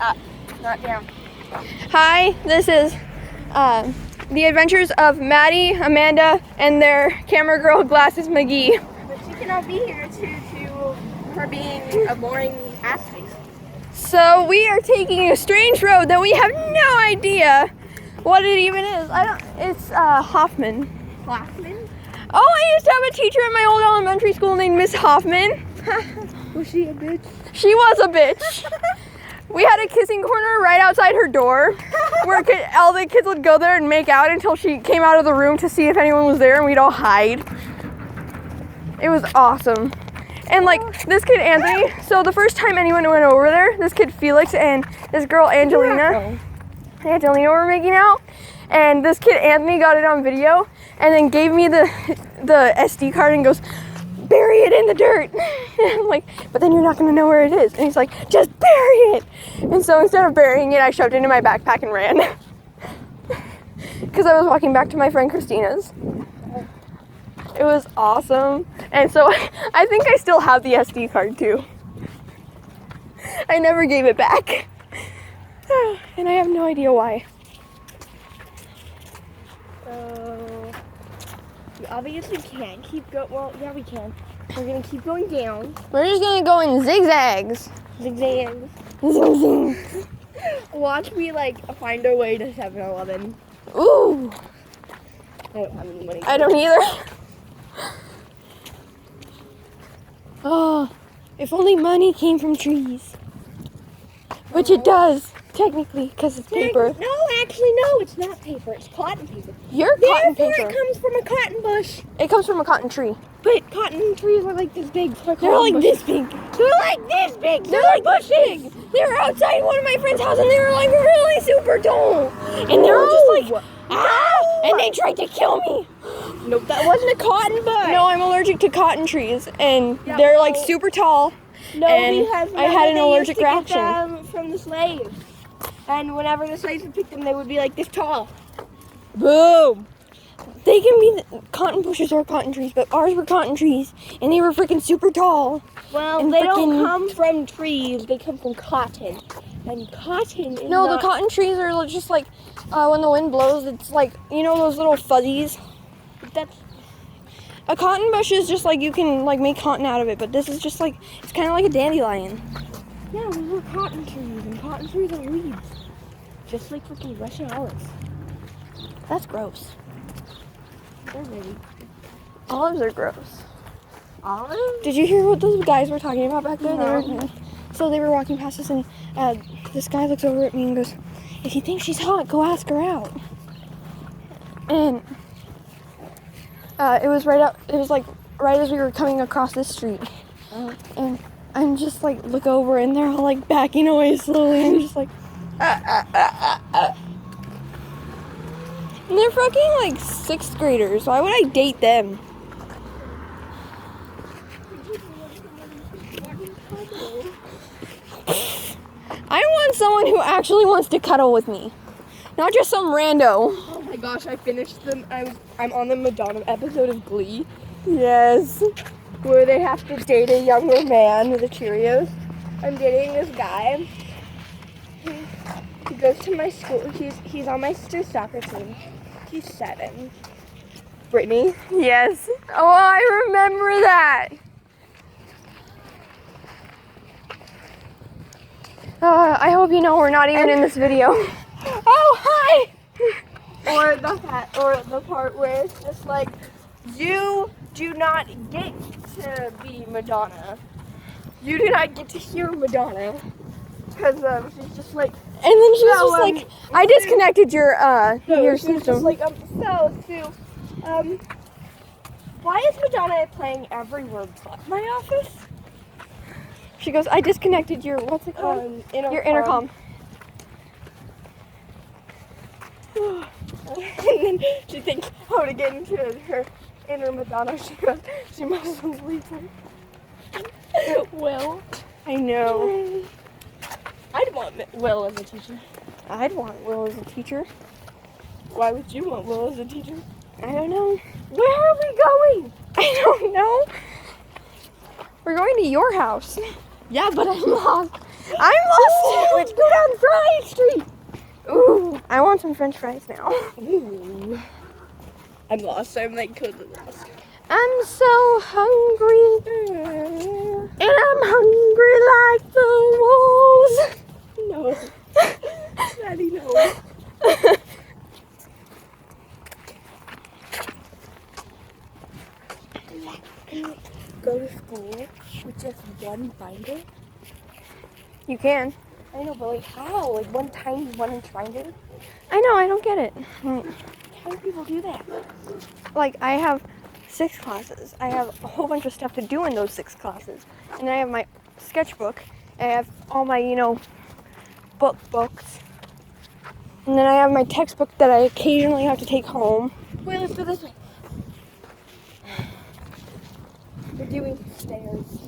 Up, not down. Hi, this is the adventures of Maddie, Amanda, and their camera girl, Glasses McGee. But she cannot be here due to her being a boring ass face. So we are taking a strange road that we have no idea what it even is. It's Hoffman. Hoffman? Oh, I used to have a teacher at my old elementary school named Miss Hoffman. Was she a bitch? She was a bitch. We had a kissing corner right outside her door where all the kids would go there and make out until she came out of the room to see if anyone was there, and we'd all hide. It was awesome. And like this kid Anthony, so the first time anyone went over there, this kid Felix and this girl Angelina were making out, and this kid Anthony got it on video and then gave me the SD card and goes, bury it in the dirt. And I'm like, but then you're not gonna know where it is. And he's like, just bury it. And so instead of burying it, I shoved it into my backpack and ran. Because I was walking back to my friend Christina's. It was awesome. And so I think I still have the SD card too. I never gave it back. And I have no idea why. So, we obviously can't keep going. Well, yeah, we can. We're gonna keep going down. We're just gonna go in zigzags. Zigzags. Zing. Watch me find our way to 7-Eleven. Ooh. I don't have any money. I don't either. Oh, if only money came from trees. Which it does, technically, because it's paper. No, actually, no, it's not paper. It's cotton paper. You're cotton Therefore, paper. it comes from a cotton bush. It comes from a cotton tree. But cotton trees are like this big. They're like this big. They're like this big. They're like this big. They were outside one of my friend's house and they were like really super tall. And they were just like, ah! And they tried to kill me. Nope, that wasn't a cotton bush. No, I'm allergic to cotton trees and Yeah, they're like super tall. No, and I had an allergic reaction. Them from the slaves. And whenever the slaves would pick them, they would be like this tall. Boom. They can be cotton bushes or cotton trees, but ours were cotton trees, and they were freaking super tall. Well, and they don't come from trees, they come from cotton. And cotton is No, the cotton trees are just like, when the wind blows, it's like, you know those little fuzzies? That's... A cotton bush is just like, you can like make cotton out of it, but this is just like, it's kind of like a dandelion. Yeah, those are cotton trees, and cotton trees are weeds. Just like freaking Russian olives. That's gross. They're really... Olives are gross. Olives? Did you hear what those guys were talking about back there? No. They were walking past us, and this guy looks over at me and goes, if you think she's hot, go ask her out. And it was like right as we were coming across this street. And I'm just like, look over, and they're all like backing away slowly, and I'm just like, And they're fucking like 6th graders. Why would I date them? I want someone who actually wants to cuddle with me, not just some rando. Oh my gosh, I finished them. I'm on the Madonna episode of Glee. Yes. Where they have to date a younger man with the Cheerios. I'm dating this guy. He goes to my school. He's on my sister's soccer team. He's 7. Brittany? Yes. Oh, I remember that. I hope you know we're not even in this video. Oh, hi! Or the part where it's just like, you do not get to be Madonna. You do not get to hear Madonna. Because she's just like... And then she was just like, I disconnected your she's just system. like, Sue, why is Madonna playing every word but my office? She goes, I disconnected your, what's it called? Your intercom. And then she thinks how to get into her inner Madonna. She goes, she must believe him. Will. I know. I'd want Will as a teacher. I'd want Will as a teacher. Why would you want Will as a teacher? I don't know. Where are we going? I don't know. We're going to your house. Yeah, but I'm lost. I'm lost too. Let's go I want some French fries now. Ooh. I'm lost. I'm like totally lost. I'm so hungry. And I'm hungry like the wolves. No. Daddy, no. Go to school with just one binder? You can. I know, but like how? Like one tiny 1-inch binder? I know, I don't get it. How do people do that? Like, I have 6 classes. I have a whole bunch of stuff to do in those 6 classes. And then I have my sketchbook. I have all my, books. And then I have my textbook that I occasionally have to take home. Wait, let's go this way. We're doing stairs.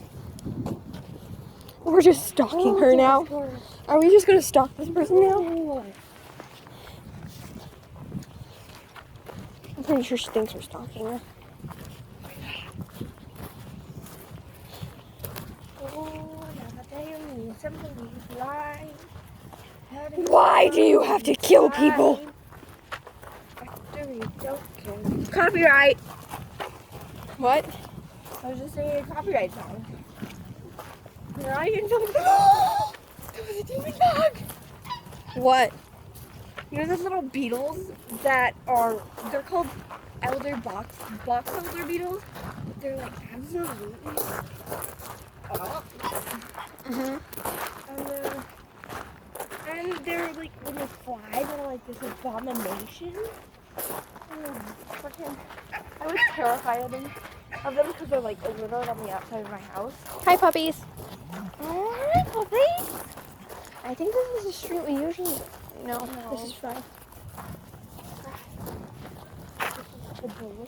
We're just stalking her now. Are we just gonna stalk this person now? I'm pretty sure she thinks we're stalking her. Why do you have to kill people? Copyright. What? I was just saying a copyright song. Where are you? That was a demon dog. What? You know those little beetles they're called box elder beetles? They're like absolutely and they're like, when they fly, they're like this abomination. I was terrified of them because they're like literally on the outside of my house. Hi, puppies. Hi, puppy. I think this is the street we usually. No, this is fine. The bull.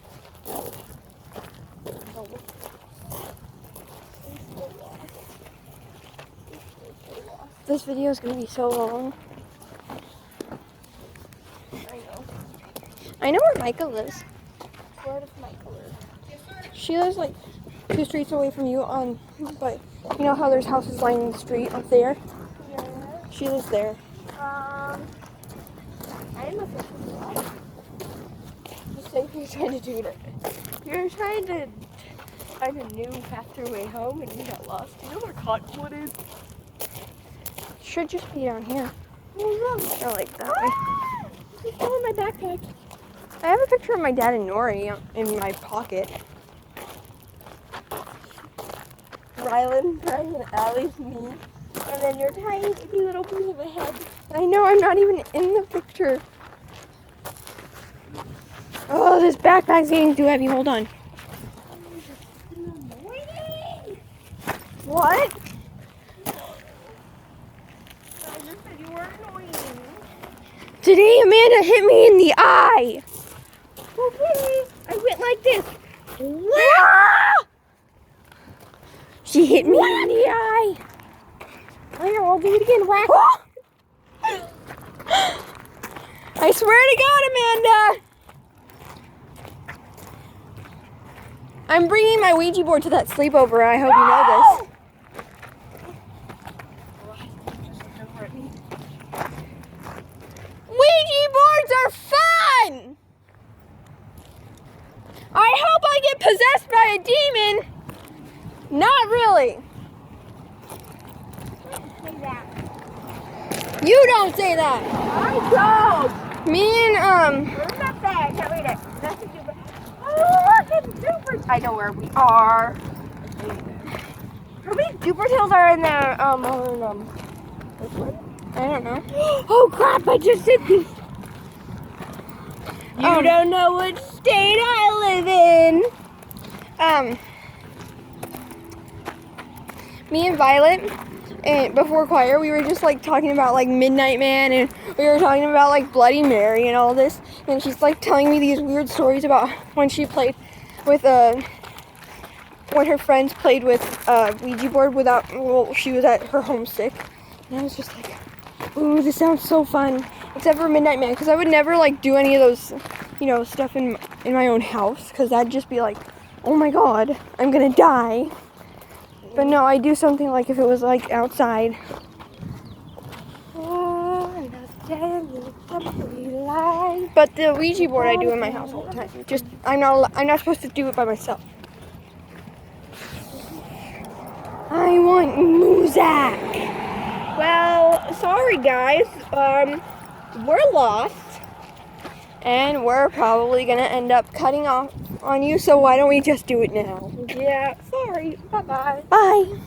This video is gonna be so long. I know where Micah lives. Where does Michael live? She lives like 2 streets away from you but you know how there's houses lining the street up there? Yeah. She lives there. I didn't know if this was live. Just say you're trying to do it. You're trying to find a new, faster way home and you got lost. Do you know where Cottonwood is? Should just be down here. Oh, Or like that way. it's still in my backpack. I have a picture of my dad and Nori in my pocket. Rylan, Brian, and Allie's me. And then your tiny little piece of a head. I know, I'm not even in the picture. Oh, this backpack's getting too heavy. Hold on. What? Today, Amanda hit me in the eye. Okay, I went like this. Ah! She hit me in the eye. Here, I'll do it again. Whack. I swear to God, Amanda. I'm bringing my Ouija board to that sleepover. I hope you know this. Ouija boards are fun! I hope I get possessed by a demon. Not really. Say that. You don't say that. I don't. Me and, Where's that bag? I can't read it. That's a super. Oh, look, it's super. I know where we are. How many super tails are in there? This one? I don't know. Oh crap! I just hit these. You don't know which state I live in. Me and Violet, and before choir, we were just like talking about like Midnight Man, and we were talking about like Bloody Mary and all this. And she's like telling me these weird stories about when she played with when her friends played with Ouija board without. Well, she was at her home sick, and I was just like, ooh, this sounds so fun. Except for Midnight Man, because I would never like do any of those, stuff in my own house, because that'd just be like, oh my God, I'm gonna die. But no, I do something like if it was like outside. Oh, that's But the Ouija board I do in my house all the time. Just I'm not supposed to do it by myself. I want Muzak. Well, sorry guys. We're lost. And we're probably gonna end up cutting off on you, so why don't we just do it now? Yeah, sorry. Bye-bye. Bye.